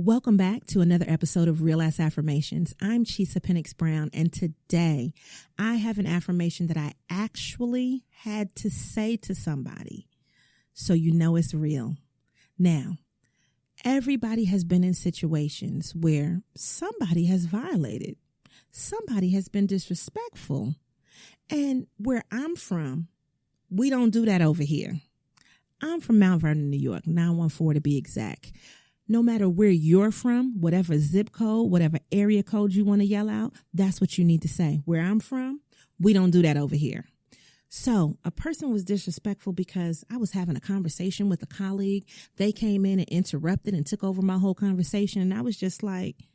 Welcome back to another episode of Real Ass Affirmations. I'm Chisa Pennix-Brown, and today I have an affirmation that I actually had to say to somebody, so you know it's real. Now, everybody has been in situations where somebody has violated, somebody has been disrespectful, and where I'm from, we don't do that over here. I'm from Mount Vernon, New York, 914 to be exact. No matter where you're from, whatever zip code, whatever area code you want to yell out, that's what you need to say. Where I'm from, we don't do that over here. So a person was disrespectful because I was having a conversation with a colleague. They came in and interrupted and took over my whole conversation. And I was just like,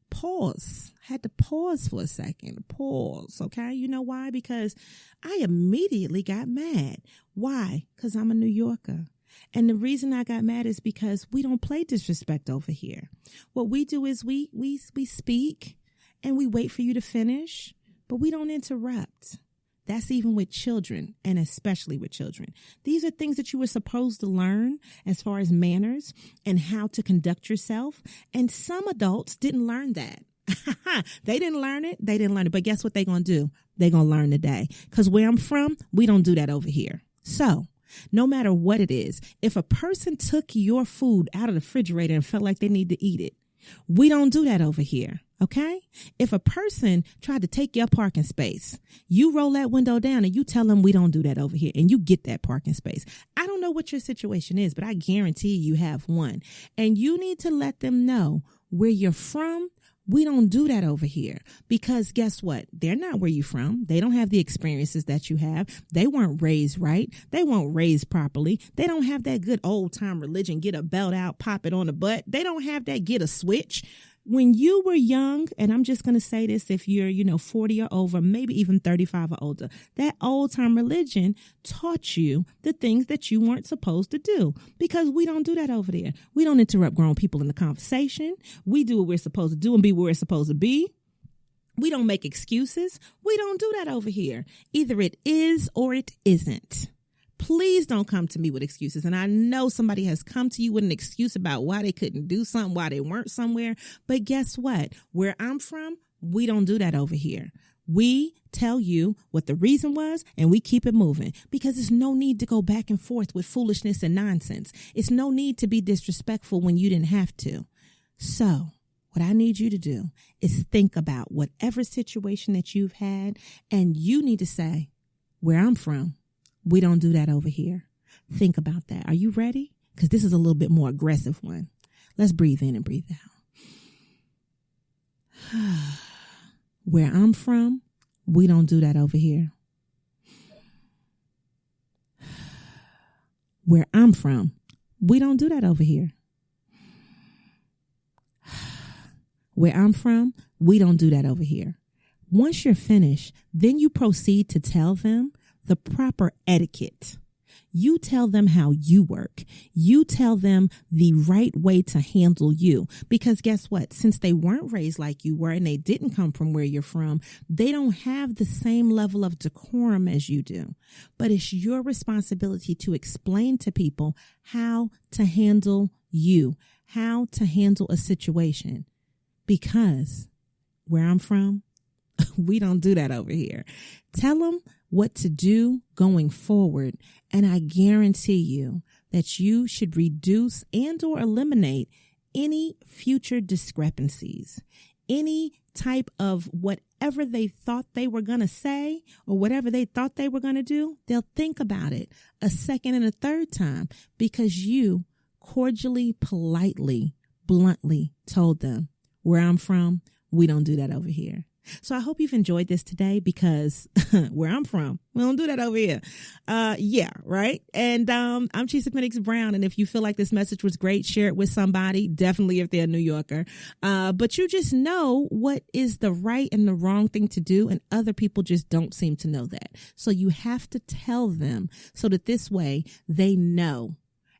pause. I had to pause for a second. Pause. Okay. You know why? Because I immediately got mad. Why? Because I'm a New Yorker. And the reason I got mad is because we don't play disrespect over here. What we do is we speak and we wait for you to finish, but we don't interrupt. That's even with children, and especially with children. These are things that you were supposed to learn as far as manners and how to conduct yourself. And some adults didn't learn that. They didn't learn it. But guess what they're going to do? They're going to learn today. Because where I'm from, we don't do that over here. So no matter what it is, if a person took your food out of the refrigerator and felt like they need to eat it, we don't do that over here. Okay? If a person tried to take your parking space, you roll that window down and you tell them we don't do that over here, and you get that parking space. I don't know what your situation is, but I guarantee you have one. And you need to let them know where you're from. We don't do that over here, because guess what? They're not where you're from. They don't have the experiences that you have. They weren't raised right. They weren't raised properly. They don't have that good old time religion. Get a belt out, pop it on the butt. They don't have that get a switch. When you were young, and I'm just going to say this, if you're, 40 or over, maybe even 35 or older, that old time religion taught you the things that you weren't supposed to do, because we don't do that over there. We don't interrupt grown people in the conversation. We do what we're supposed to do and be where we're supposed to be. We don't make excuses. We don't do that over here. Either it is or it isn't. Please don't come to me with excuses. And I know somebody has come to you with an excuse about why they couldn't do something, why they weren't somewhere. But guess what? Where I'm from, we don't do that over here. We tell you what the reason was, and we keep it moving, because there's no need to go back and forth with foolishness and nonsense. It's no need to be disrespectful when you didn't have to. So what I need you to do is think about whatever situation that you've had, and you need to say, where I'm from, we don't do that over here. Think about that. Are you ready? Because this is a little bit more aggressive one. Let's breathe in and breathe out. Where I'm from, we don't do that over here. Where I'm from, we don't do that over here. Where I'm from, we don't do that over here. Once you're finished, then you proceed to tell them the proper etiquette. You tell them how you work. You tell them the right way to handle you. Because guess what? Since they weren't raised like you were and they didn't come from where you're from, they don't have the same level of decorum as you do. But it's your responsibility to explain to people how to handle you, how to handle a situation. Because where I'm from, we don't do that over here. Tell them what to do going forward, and I guarantee you that you should reduce and or eliminate any future discrepancies, any type of whatever they thought they were going to say or whatever they thought they were going to do. They'll think about it a second and a third time, because you cordially, politely, bluntly told them, where I'm from, we don't do that over here. So I hope you've enjoyed this today, because where I'm from, we don't do that over here. Yeah, right. And I'm Chisa Pennix-Brown. And if you feel like this message was great, share it with somebody, definitely if they're a New Yorker. But you just know what is the right and the wrong thing to do. And other people just don't seem to know that. So you have to tell them so that this way they know.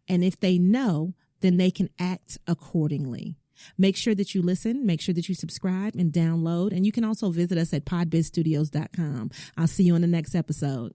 And if they know, then they can act accordingly. Make sure that you listen, make sure that you subscribe and download, and you can also visit us at podbizstudios.com. I'll see you on the next episode.